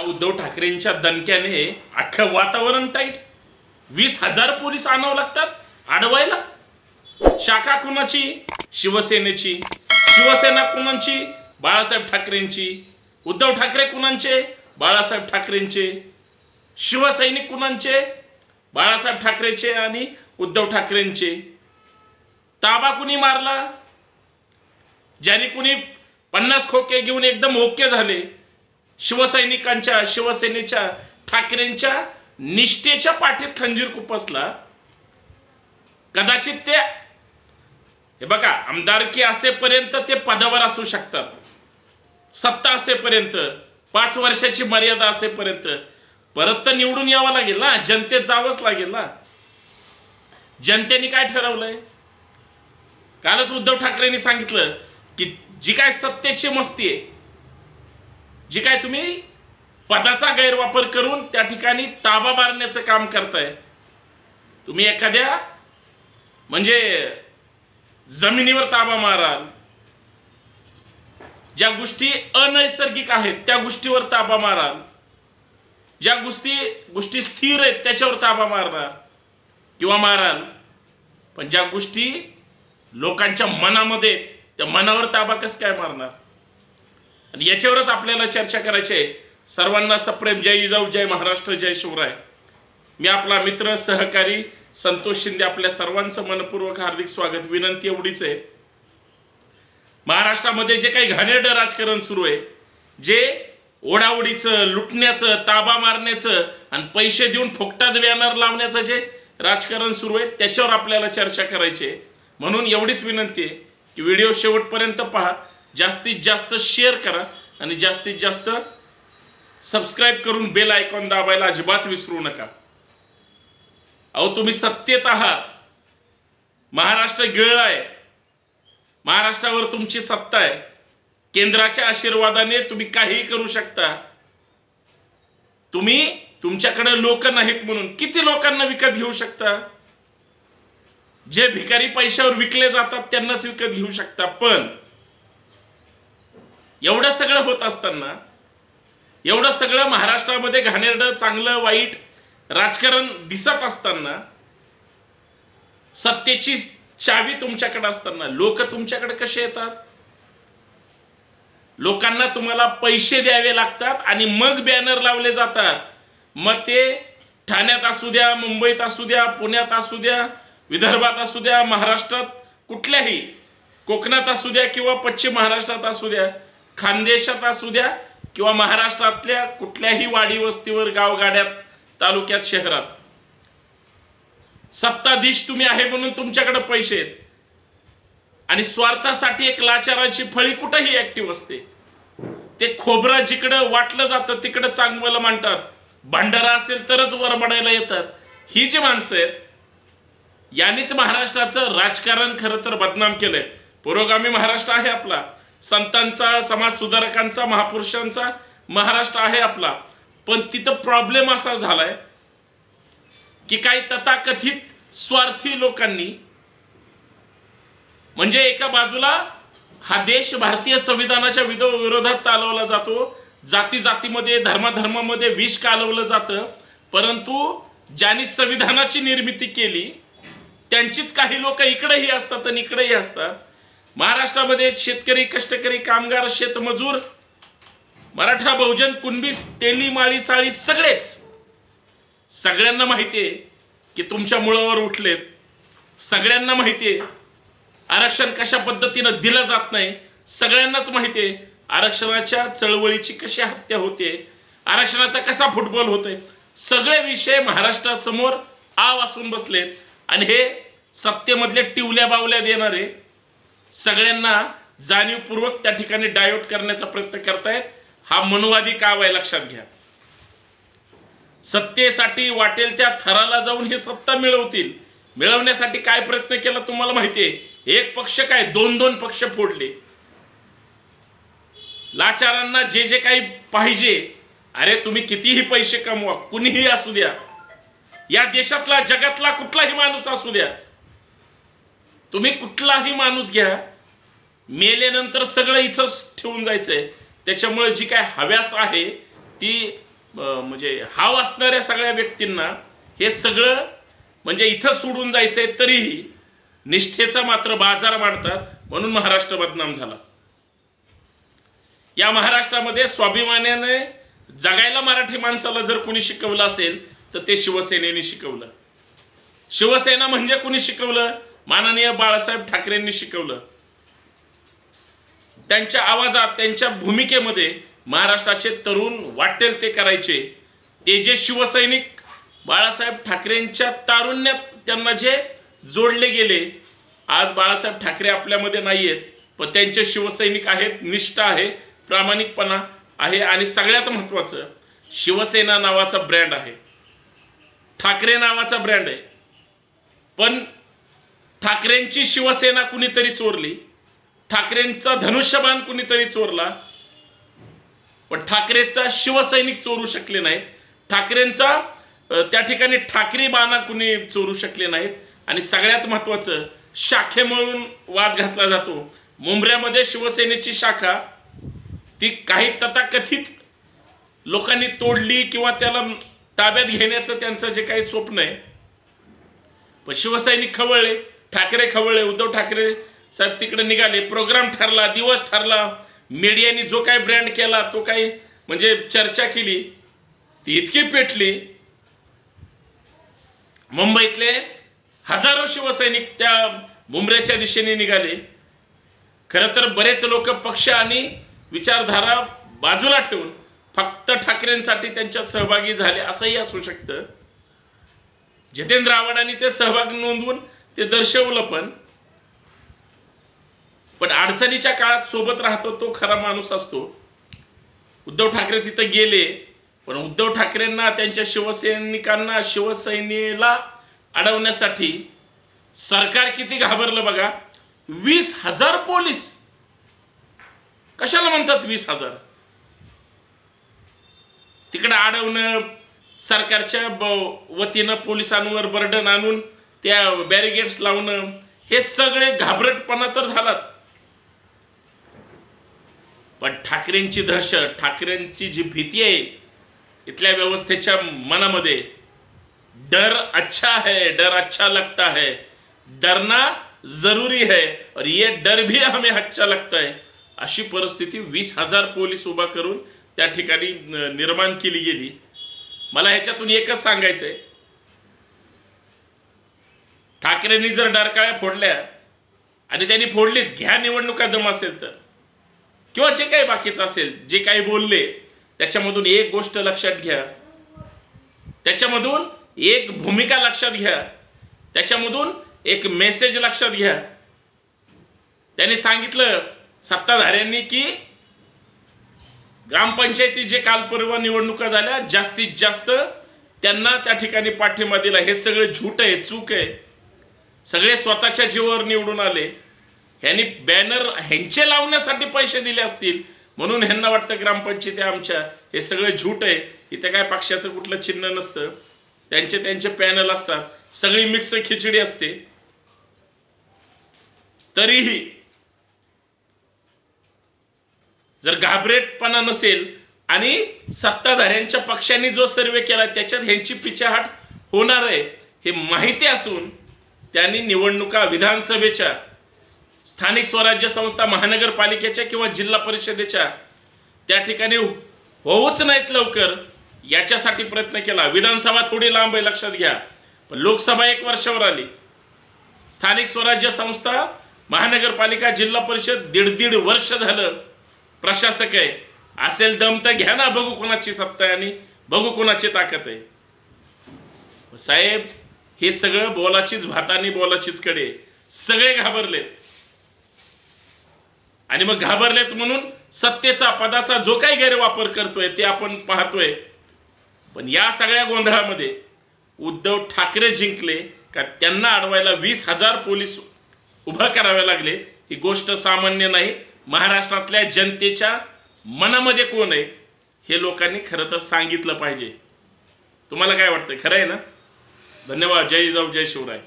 उद्धव ठाकरेंच्या दणक्याने अख्खं वातावरण टाईट. 20,000 पोलीस आणावं लागतात अडवायला. शाखा कुणाची? शिवसेनेची. शिवसेना कुणाची? बाळासाहेब ठाकरेंची. उद्धव ठाकरे कुणाचे? बाळासाहेब ठाकरेंचे. शिवसैनिक कुणाचे? बाळासाहेब ठाकरेचे आणि उद्धव ठाकरेंचे. ताबा कुणी मारला? ज्याने कुणी 50 खोके घेऊन एकदम ओके झाले. शिवसैनिकांच्या, शिवसेनेच्या, ठाकरेंच्या निष्ठेच्या पाठीत खंजीर खुपसला. कदाचित ते हे बघा, आमदारकी असेपर्यंत ते पदावर असू शकतात, सत्ता असेपर्यंत, 5 वर्षाची मर्यादा असेपर्यंत. परत तर निवडून यावं लागेल ना, जनतेत जावंच लागेल ना. जनतेने काय ठरवलंय? कालच उद्धव ठाकरेंनी सांगितलं की जी काय सत्तेची मस्ती आहे, जी काय तुम्ही पदाचा गैरवापर करून त्या ठिकाणी ताबा मारण्याचं काम करताय. तुम्ही एखाद्या म्हणजे जमिनीवर ताबा माराल, ज्या गोष्टी अनैसर्गिक आहेत त्या गोष्टीवर ताबा माराल, ज्या गोष्टी स्थिर आहेत त्याच्यावर ताबा मारणार किंवा माराल. पण ज्या गोष्टी लोकांच्या मनामध्ये, त्या मनावर ताबा कसं काय मारणार? आणि याच्यावरच आपल्याला चर्चा करायची आहे. सर्वांना सप्रेम जय जिजाऊ, जय महाराष्ट्र, जय शिवराय. मी आपला मित्र सहकारी संतोष शिंदे, आपल्या सर्वांचं मनपूर्वक हार्दिक स्वागत. विनंती एवढीच आहे, महाराष्ट्रामध्ये जे काही घाणेरडं राजकारण सुरू आहे, जे ओढाओढीचं, लुटण्याचं, ताबा मारण्याचं आणि पैसे देऊन फुकटात बॅनर लावण्याचं जे राजकारण सुरू आहे, त्याच्यावर आपल्याला चर्चा करायची आहे. म्हणून एवढीच विनंती आहे की व्हिडिओ शेवटपर्यंत पहा, जास्तीत जास्त शेअर करा आणि जास्तीत जास्त सबस्क्राईब करून बेल आयकॉन दाबायला अजिबात विसरू नका. अहो, तुम्ही सत्तेत आहात, महाराष्ट्र गिळलाय, महाराष्ट्रावर तुमची सत्ता आहे. केंद्राच्या आशीर्वादाने तुम्ही काहीही करू शकता. तुम्ही तुमच्याकडे लोक नाहीत म्हणून किती लोकांना विकत घेऊ शकता? जे भिकारी पैशावर विकले जातात त्यांनाच विकत घेऊ शकता. पण एवढं सगळं होत असताना, एवढं सगळं महाराष्ट्रामध्ये घाणेरडं, चांगलं, वाईट राजकारण दिसत असताना, सत्तेची चावी तुमच्याकडे असताना लोक तुमच्याकडे कसे येतात? लोकांना तुम्हाला पैसे द्यावे लागतात आणि मग बॅनर लावले जातात. मग ते ठाण्यात असू द्या, मुंबईत असू द्या, पुण्यात असू द्या, विदर्भात असू द्या, महाराष्ट्रात कुठल्याही, कोकणात असू द्या किंवा पश्चिम महाराष्ट्रात असू द्या, खानदेशात असू द्या किंवा महाराष्ट्रातल्या कुठल्याही वाडी वस्तीवर, गावगाड्यात, तालुक्यात, शहरात, सत्ताधीश तुम्ही आहे म्हणून तुमच्याकडे पैसे आहेत आणि स्वार्थासाठी एक लाचाराची फळी कुठेही ऍक्टिव्ह असते. ते खोबरं जिकडं वाटलं जातं तिकडं चांगलं म्हणतात, भांडारा असेल तरच वरबडायला येतात. ही जी माणसं आहेत, यांनीच महाराष्ट्राचं राजकारण खरं तर बदनाम केलंय. पुरोगामी महाराष्ट्र आहे आपला, संतांचा, समाज सुधारकांचा, महापुरुषांचा महाराष्ट्र आहे आपला. पण तिथं प्रॉब्लेम असा झालाय की काही तथाकथित स्वार्थी लोकांनी, म्हणजे एका बाजूला हा देश भारतीय संविधानाच्या विरोधात चालवला जातो, जाती जातीमध्ये, धर्माधर्मामध्ये विष कालवलं जातं. परंतु ज्यांनी संविधानाची निर्मिती केली त्यांचीच काही लोक इकडेही असतात आणि इकडेही असतात. महाराष्ट्रामध्ये शेतकरी, कष्टकरी, कामगार, शेतमजूर, मराठा, बहुजन, कुणबी, तेली, माळी, साळी सगळेच, सगळ्यांना माहिती आहे की तुमच्या मुळावर उठलेत. सगळ्यांना माहिती आहे आरक्षण कशा पद्धतीनं दिलं जात नाही. सगळ्यांनाच माहिती आहे आरक्षणाच्या चळवळीची कशी हत्या होते, आरक्षणाचा कसा फुटबॉल होतोय. सगळे विषय महाराष्ट्रासमोर आव असून बसलेत आणि हे सत्तेमधले टिवल्या बावल्या देणारे सगळ्यांना जाणीवपूर्वक त्या ठिकाणी डायव्हर्ट करण्याचा प्रयत्न करतायत. हा मनोवादी काव आहे, लक्षात घ्या. सत्तेसाठी वाटेल त्या थराला जाऊन हे सत्ता मिळवतील. मिळवण्यासाठी काय प्रयत्न केला तुम्हाला माहितीये? एक पक्ष काय, 2-2 पक्ष फोडले. लाचारांना जे जे काही पाहिजे, अरे तुम्ही कितीही पैसे कमवा, कुणीही असू द्या, या देशातला, जगातला कुठलाही माणूस असू द्या, तुम्ही कुठलाही माणूस घ्या, मेल्यानंतर सगळं इथंच ठेवून जायचंय. त्याच्यामुळे जी काय हव्यास आहे ती म्हणजे हाव असणाऱ्या सगळ्या व्यक्तींना हे सगळं म्हणजे इथं सोडून जायचंय, तरीही निष्ठेचा मात्र बाजार मांडतात, म्हणून महाराष्ट्र बदनाम झाला. या महाराष्ट्रामध्ये स्वाभिमानाने जगायला मराठी माणसाला जर कोणी शिकवलं असेल तर ते शिवसेनेने शिकवलं. शिवसेना म्हणजे कोणी शिकवलं? माननीय बाळासाहेब ठाकरेंनी शिकवलं. त्यांच्या आवाजात, त्यांच्या भूमिकेमध्ये महाराष्ट्राचे तरुण वाटेल ते करायचे. ते जे शिवसैनिक बाळासाहेब ठाकरेंच्या तारुण्यात त्यांना जे जोडले गेले, आज बाळासाहेब ठाकरे आपल्यामध्ये नाहीयेत, पण त्यांचे शिवसैनिक आहेत, निष्ठा आहे, प्रामाणिकपणा आहे, आणि सगळ्यात महत्त्वाचं शिवसेना नावाचा ब्रँड आहे, ठाकरे नावाचा ब्रँड आहे. पण ठाकरेंची शिवसेना कुणीतरी चोरली, ठाकरेंचा धनुष्यबाण कुणीतरी चोरला, पण ठाकरेचा शिवसैनिक चोरू शकले नाहीत. ठाकरेंचा त्या ठिकाणी ठाकरी बाणा कुणी चोरू शकले नाहीत. आणि सगळ्यात महत्त्वाचं, शाखेमळून वाद घातला जातो. मुंब्र्यामध्ये शिवसेनेची शाखा ती काही तथाकथित लोकांनी तोडली किंवा त्याला ताब्यात घेण्याचं त्यांचं जे काही स्वप्न आहे, पण शिवसैनिक खवळले, ठाकरे खवळले. उद्धव ठाकरे साहेब तिकडे निघाले, प्रोग्राम ठरला, दिवस ठरला, मीडियाने जो काही ब्रँड केला, तो काही म्हणजे चर्चा केली, ती इतकी पेटली. मुंबईतले हजारो शिवसैनिक त्या मुंब्र्याच्या दिशेने निघाले. खरं तर बरेच लोक पक्ष आणि विचारधारा बाजूला ठेवून फक्त ठाकरेंसाठी त्यांच्यात सहभागी झाले, असंही असू शकतं. जितेंद्र आव्हाडांनी ते सहभाग नोंदवून ते दर्शवलं. पण अडचणीच्या काळात सोबत राहतो तो खरा माणूस असतो. उद्धव ठाकरे तिथं गेले, पण उद्धव ठाकरेंना, त्यांच्या शिवसैनिकांना, शिवसेनेला अडवण्यासाठी सरकार किती घाबरलं बघा. 20,000 पोलीस. कशाला म्हणतात 20,000? तिकडे अडवणं, सरकारच्या वतीनं पोलिसांवर बर्डन आणून त्या बॅरिगेड्स लावणं, हे सगळे घाबरटपणा तर झालाच. पण ठाकरेंची दहशत, ठाकरेंची जी भीती आहे इथल्या व्यवस्थेच्या मनामध्ये, डर अच्छा है, डर अच्छा लगता है, डरना जरूरी है और ये डर भी हमें अच्छा लगता है, अशी परिस्थिती 20,000 पोलीस उभा करून त्या ठिकाणी निर्माण केली गेली. मला ह्याच्यातून एकच सांगायचंय, ठाकरेंनी जर डरकाळ्या फोडल्या, आणि त्यांनी फोडलीच, घ्या निवडणुका दम असेल तर, किंवा जे काही बाकीचं असेल, जे काही बोलले त्याच्यामधून एक गोष्ट लक्षात घ्या, त्याच्यामधून एक भूमिका लक्षात घ्या, त्याच्यामधून एक मेसेज लक्षात घ्या. त्यांनी सांगितलं सत्ताधाऱ्यांनी की ग्रामपंचायती जे काल परवा निवडणुका झाल्या, जास्तीत जास्त त्यांना त्या ठिकाणी पाठिंबा दिला. हे सगळं झूट आहे, चूक आहे. सगळे स्वतःच्या जीवावर निवडून आले. ह्यांनी बॅनर ह्यांचे लावण्यासाठी पैसे दिले असतील, म्हणून ह्यांना वाटतं ग्रामपंचायती आमच्या. हे सगळं झूट आहे. इथे काय पक्षाचं कुठलं चिन्ह नसतं, त्यांचे पॅनल असतात, सगळी मिक्स खिचडी असते. तरीही जर घाबरेटपणा नसेल आणि सत्ताधाऱ्यांच्या पक्षांनी जो सर्वे केला त्याच्यात ह्यांची पिछाहाट होणार आहे हे माहिती असून त्यांनी निवडणुका विधानसभेच्या, स्थानिक स्वराज्य संस्था, महानगरपालिकेच्या किंवा जिल्हा परिषदेच्या त्या ठिकाणी होऊच नाहीत लवकर, याच्यासाठी प्रयत्न केला. विधानसभा थोडी लांब आहे लक्षात घ्या, पण लोकसभा 1 वर्षावर आली. स्थानिक स्वराज्य संस्था, महानगरपालिका, जिल्हा परिषद 1.5 वर्ष झालं प्रशासक आहे. असेल दम तर घ्या ना, बघू कोणाची सत्ता आहे आणि बघू कोणाची ताकद आहे. साहेब, हे सगळं बोलाचीच भात आणि बोलाचीच कडे. सगळे घाबरलेत, आणि मग घाबरलेत म्हणून सत्तेचा, पदाचा जो काही गैरवापर करतोय ते आपण पाहतोय. पण या सगळ्या गोंधळामध्ये उद्धव ठाकरे जिंकले का त्यांना अडवायला 20,000 पोलीस उभं करावे लागले. ही गोष्ट सामान्य नाही. महाराष्ट्रातल्या जनतेच्या मनामध्ये कोण आहे हे लोकांनी खरं तर सांगितलं पाहिजे. तुम्हाला काय वाटतं? खरं आहे ना? धन्यवाद. जय जिजाऊ, जय शिवराय.